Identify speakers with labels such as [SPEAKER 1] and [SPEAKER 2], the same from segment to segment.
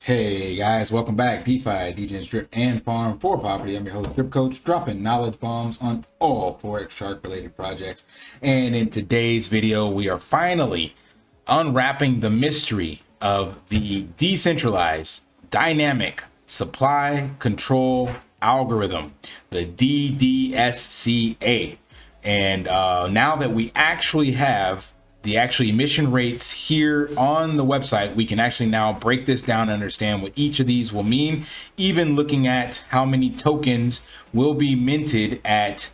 [SPEAKER 1] Hey guys, welcome back. DeFi, degens, drip, and farm for property. I'm your host, Drip Coach, dropping knowledge bombs on all Forex Shark related projects. And in today's video, we are finally unwrapping the mystery of the decentralized dynamic supply control algorithm, the DDSCA. And now that we actually have the actual emission rates here on the website, we can actually now break this down and understand what each of these will mean, even looking at how many tokens will be minted at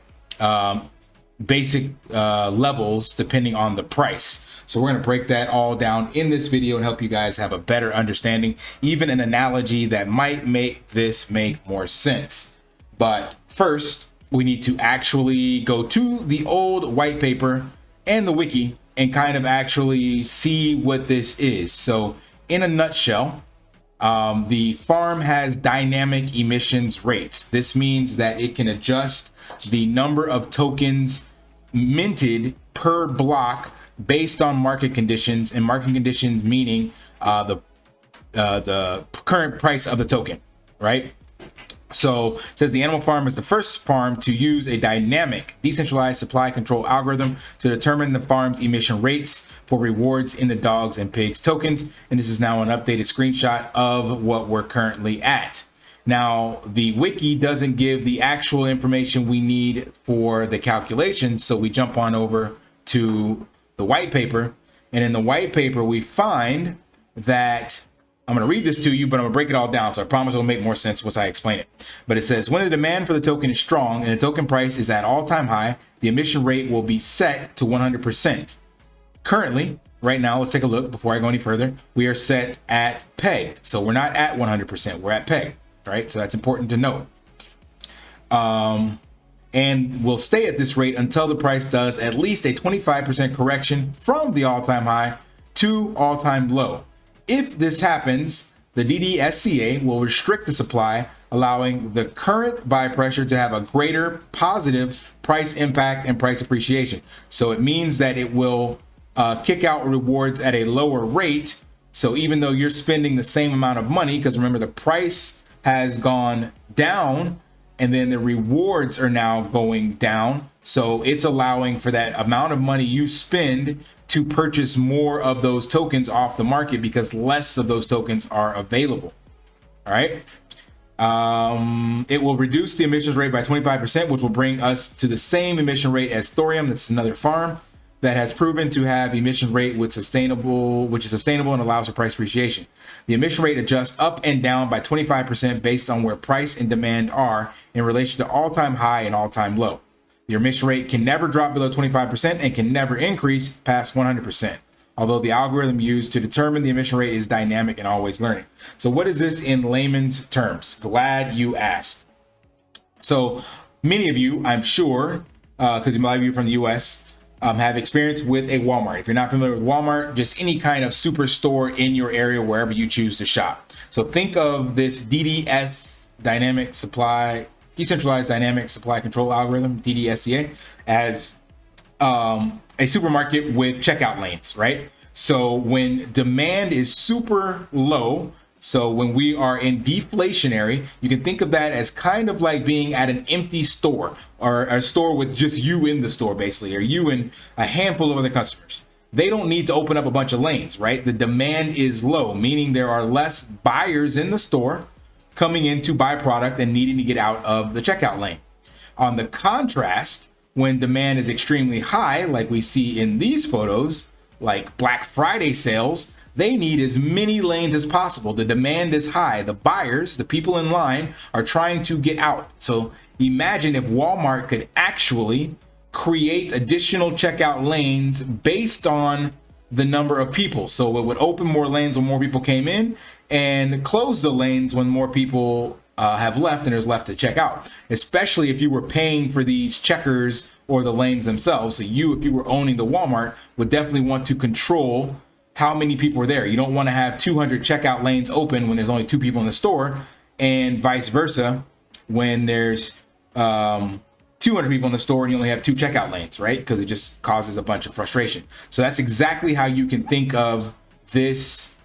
[SPEAKER 1] basic levels depending on the price. So we're going to break that all down in this video and help you guys have a better understanding, even an analogy that might make this make more sense. But first, we need to actually go to the old white paper and the wiki and kind of actually see what this is. So in a nutshell, the farm has dynamic emissions rates. This means that it can adjust the number of tokens minted per block based on market conditions, and market conditions meaning the current price of the token, right? So it says the animal farm is the first farm to use a dynamic decentralized supply control algorithm to determine the farm's emission rates for rewards in the dogs and pigs tokens. And this is now an updated screenshot of what we're currently at. Now, the wiki doesn't give the actual information we need for the calculation. So we jump on over to the white paper. And in the white paper, we find that I'm going to read this to you, but I'm going to break it all down. So I promise it'll make more sense once I explain it. But it says, when the demand for the token is strong and the token price is at all-time high, the emission rate will be set to 100%. Currently, right now, let's take a look before I go any further. We are set at peg. So we're not at 100%. We're at peg, right? So that's important to note. And we'll stay at this rate until the price does at least a 25% correction from the all-time high to all-time low. If this happens, the DDSCA will restrict the supply, allowing the current buy pressure to have a greater positive price impact and price appreciation. So it means that it will kick out rewards at a lower rate. So even though you're spending the same amount of money, because remember the price has gone down and then the rewards are now going down. So it's allowing for that amount of money you spend to purchase more of those tokens off the market because less of those tokens are available. All right. It will reduce the emissions rate by 25%, which will bring us to the same emission rate as Thorium. That's another farm that has proven to have emission rate which is sustainable and allows for price appreciation. The emission rate adjusts up and down by 25% based on where price and demand are in relation to all-time high and all-time low. The emission rate can never drop below 25% and can never increase past 100%, although the algorithm used to determine the emission rate is dynamic and always learning. So what is this in layman's terms? Glad you asked. So many of you, I'm sure, because a lot of you are from the US, have experience with a Walmart. If you're not familiar with Walmart, just any kind of superstore in your area, wherever you choose to shop. So think of this Decentralized Dynamic Supply Control Algorithm, DDSCA, as a supermarket with checkout lanes, right? So when demand is super low, so when we are in deflationary, you can think of that as kind of like being at an empty store or a store with just you in the store, basically, or you and a handful of other customers. They don't need to open up a bunch of lanes, right? The demand is low, meaning there are less buyers in the store coming in to buy product and needing to get out of the checkout lane. On the contrast, when demand is extremely high, like we see in these photos, like Black Friday sales, they need as many lanes as possible. The demand is high. The buyers, the people in line, are trying to get out. So imagine if Walmart could actually create additional checkout lanes based on the number of people. So it would open more lanes when more people came in and close the lanes when more people have left and there's left to check out, especially if you were paying for these checkers or the lanes themselves. So you, if you were owning the Walmart, would definitely want to control how many people are there. You don't want to have 200 checkout lanes open when there's only 2 people in the store, and vice versa when there's 200 people in the store and you only have 2 checkout lanes, right? Because it just causes a bunch of frustration. So that's exactly how you can think of this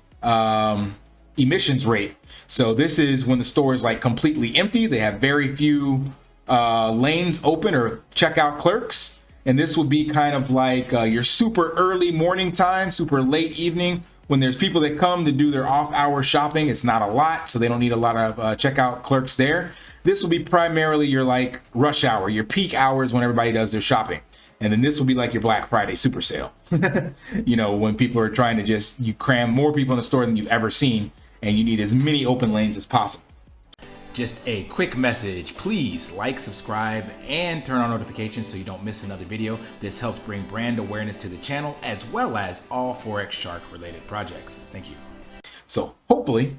[SPEAKER 1] emissions rate. So this is when the store is like completely empty. They have very few lanes open or checkout clerks. And this will be kind of like your super early morning time, super late evening, when there's people that come to do their off-hour shopping. It's not a lot, so they don't need a lot of checkout clerks there. This will be primarily your like rush hour, your peak hours when everybody does their shopping. And then this will be like your Black Friday super sale. You know, when people are trying to just, you cram more people in the store than you've ever seen, and you need as many open lanes as possible. Just a quick message, please like, subscribe, and turn on notifications so you don't miss another video. This helps bring brand awareness to the channel as well as all Forex Shark related projects. Thank you. So hopefully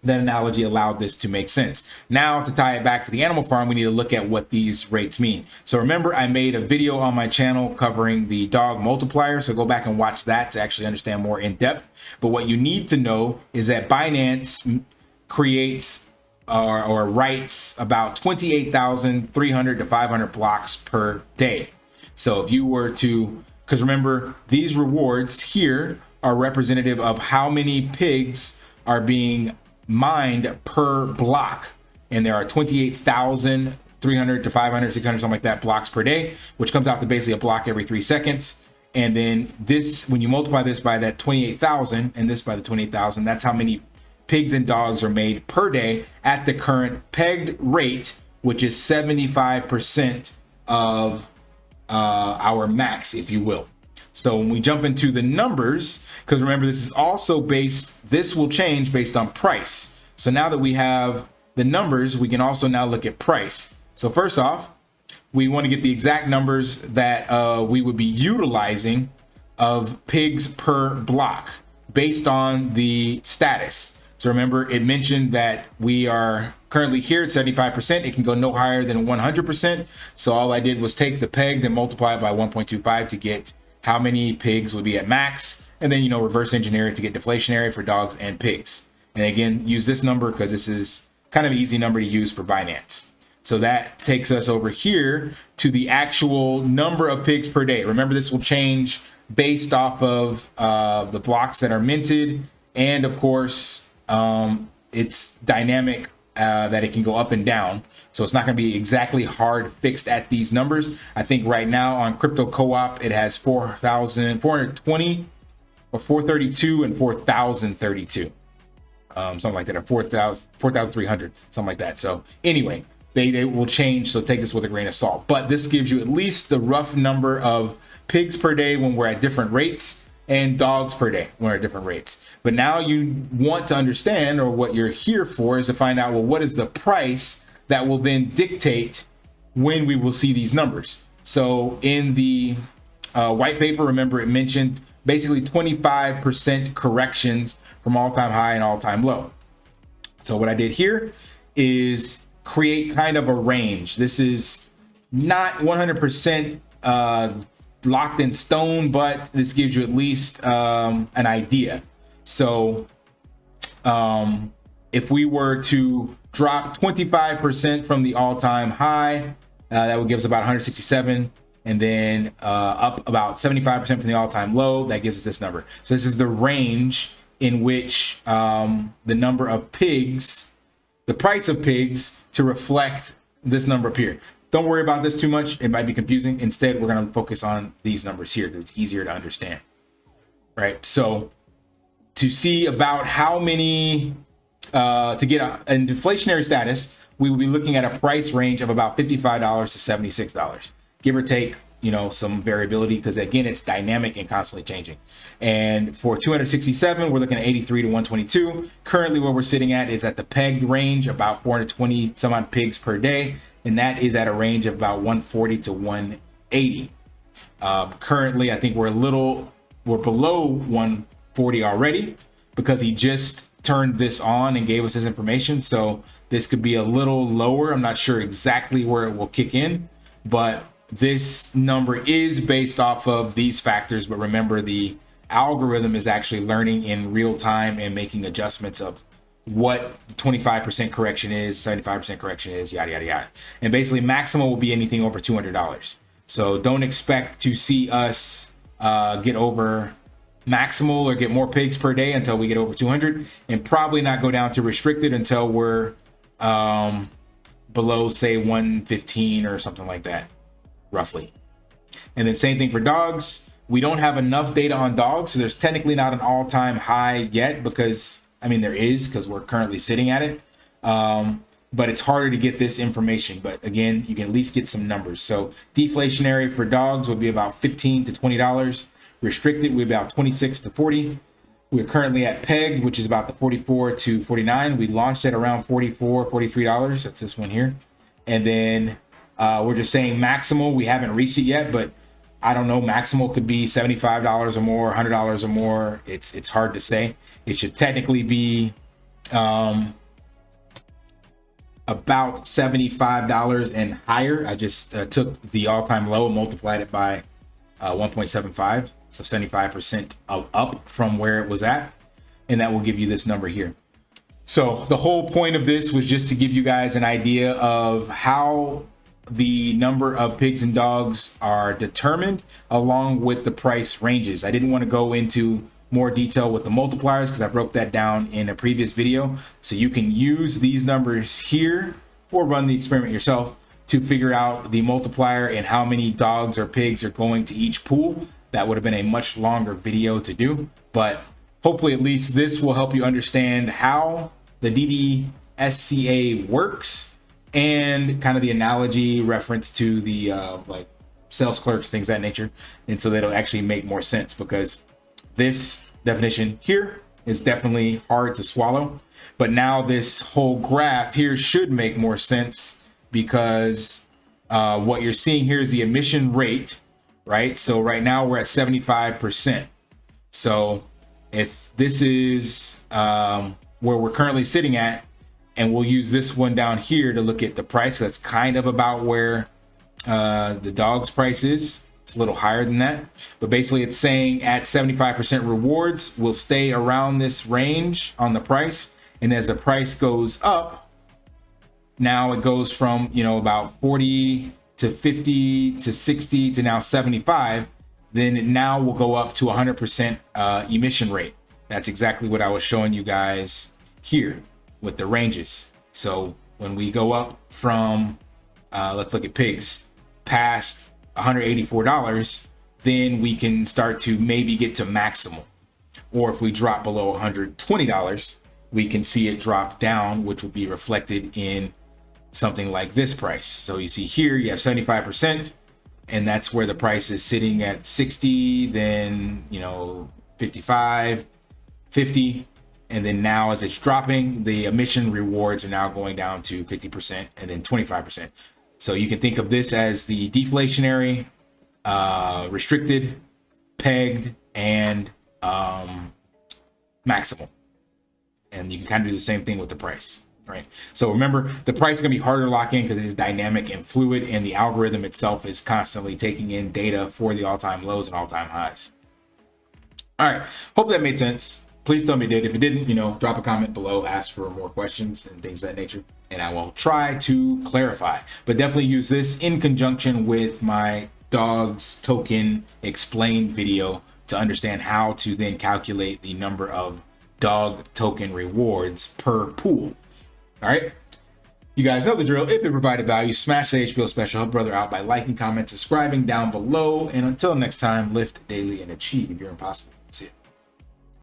[SPEAKER 1] that analogy allowed this to make sense. Now to tie it back to the animal farm, we need to look at what these rates mean. So remember, I made a video on my channel covering the dog multiplier. So go back and watch that to actually understand more in depth. But what you need to know is that Binance creates or writes about 28,300 to 500 blocks per day. So if you were to, because remember, these rewards here are representative of how many pigs are being mined per block. And there are 28,300 to 500, 600, something like that blocks per day, which comes out to basically a block every 3 seconds. And then this, when you multiply this by that 28,000 and this by the 28,000, that's how many pigs and dogs are made per day at the current pegged rate, which is 75% of our max, if you will. So when we jump into the numbers, because remember, this is also based, this will change based on price. So now that we have the numbers, we can also now look at price. So first off, we want to get the exact numbers that we would be utilizing of pigs per block based on the status. So remember, it mentioned that we are currently here at 75%. It can go no higher than 100%. So all I did was take the peg and multiply it by 1.25 to get how many pigs would be at max. And then, you know, reverse engineer it to get deflationary for dogs and pigs. And again, use this number because this is kind of an easy number to use for Binance. So that takes us over here to the actual number of pigs per day. Remember, this will change based off of the blocks that are minted. And of course, it's dynamic, that it can go up and down. So it's not going to be exactly hard fixed at these numbers. I think right now on Crypto Co-op, it has 4,420 or 432 and 4,032. Something like that, or 4,300, something like that. So anyway, they will change. So take this with a grain of salt, but this gives you at least the rough number of pigs per day when we're at different rates, and dogs per day when we're at different rates. But now you want to understand, or what you're here for is to find out, well, what is the price that will then dictate when we will see these numbers. So in the white paper, remember, it mentioned basically 25% corrections from all-time high and all-time low. So what I did here is create kind of a range. This is not 100% locked in stone, but this gives you at least an idea. So if we were to drop 25% from the all-time high, that would give us about 167, and then up about 75% from the all-time low, that gives us this number. So this is the range in which the number of pigs, the price of pigs, to reflect this number up here. Don't worry about this too much. It might be confusing. Instead, we're going to focus on these numbers here because it's easier to understand. Right. So to see about how many, to get an inflationary status, we will be looking at a price range of about $55 to $76, give or take, you know, some variability, because again, it's dynamic and constantly changing. And for 267, we're looking at 83 to 122. Currently, where we're sitting at is at the pegged range, about 420 some odd pigs per day. And that is at a range of about 140 to 180. Currently, I think we're below 140 already, because he just turned this on and gave us this information. So this could be a little lower. I'm not sure exactly where it will kick in, but this number is based off of these factors. But remember, the algorithm is actually learning in real time and making adjustments of what the 25% correction is, 75% correction is, yada, yada, yada. And basically maximum will be anything over $200. So don't expect to see us get over maximal or get more pigs per day until we get over 200, and probably not go down to restricted until we're below, say, 115 or something like that, roughly. And then same thing for dogs. We don't have enough data on dogs, so there's technically not an all-time high yet, because, I mean, there is, because we're currently sitting at it. But it's harder to get this information. But again, you can at least get some numbers. So deflationary for dogs would be about $15 to $20. Restricted would be about 26 to 40. We're currently at pegged, which is about the 44 to 49. We launched at around $44, $43. That's this one here. And then we're just saying maximal. We haven't reached it yet, but I don't know. Maximal could be $75 or more, $100 or more. It's hard to say. It should technically be about $75 and higher. I just took the all-time low and multiplied it by 1.75, so 75% up from where it was at, and that will give you this number here. So the whole point of this was just to give you guys an idea of how the number of pigs and dogs are determined, along with the price ranges. I didn't want to go into more detail with the multipliers because I broke that down in a previous video. So you can use these numbers here or run the experiment yourself to figure out the multiplier and how many dogs or pigs are going to each pool. That would have been a much longer video to do, but hopefully at least this will help you understand how the DDCSA works, and kind of the analogy reference to the like sales clerks, things of that nature. And so that'll actually make more sense, because this definition here is definitely hard to swallow. But now this whole graph here should make more sense, because what you're seeing here is the emission rate, right? So right now we're at 75%. So if this is where we're currently sitting at, and we'll use this one down here to look at the price, that's kind of about where the dog's price is. It's a little higher than that, but basically it's saying at 75% rewards will stay around this range on the price. And as the price goes up, now it goes from, you know, about 40 to 50 to 60 to now 75. Then it now will go up to 100% emission rate. That's exactly what I was showing you guys here with the ranges. So when we go up from, let's look at pigs, past $184, then we can start to maybe get to maximal. Or if we drop below $120, we can see it drop down, which will be reflected in something like this price. So you see here, you have 75%, and that's where the price is sitting at 60, then, you know, 55, 50. And then now as it's dropping, the emission rewards are now going down to 50% and then 25%. So you can think of this as the deflationary, restricted, pegged, and maximal. And you can kind of do the same thing with the price, right? So remember, the price is going to be harder to lock in because it is dynamic and fluid, and the algorithm itself is constantly taking in data for the all-time lows and all-time highs. All right, hope that made sense. Please tell me it did. If it didn't, you know, drop a comment below, ask for more questions and things of that nature, and I will try to clarify. But definitely use this in conjunction with my dogs token explained video to understand how to then calculate the number of dog token rewards per pool. All right. You guys know the drill. If it provided value, smash the HBO special. Help brother out by liking, comment, subscribing down below. And until next time, lift daily and achieve your impossible. See ya.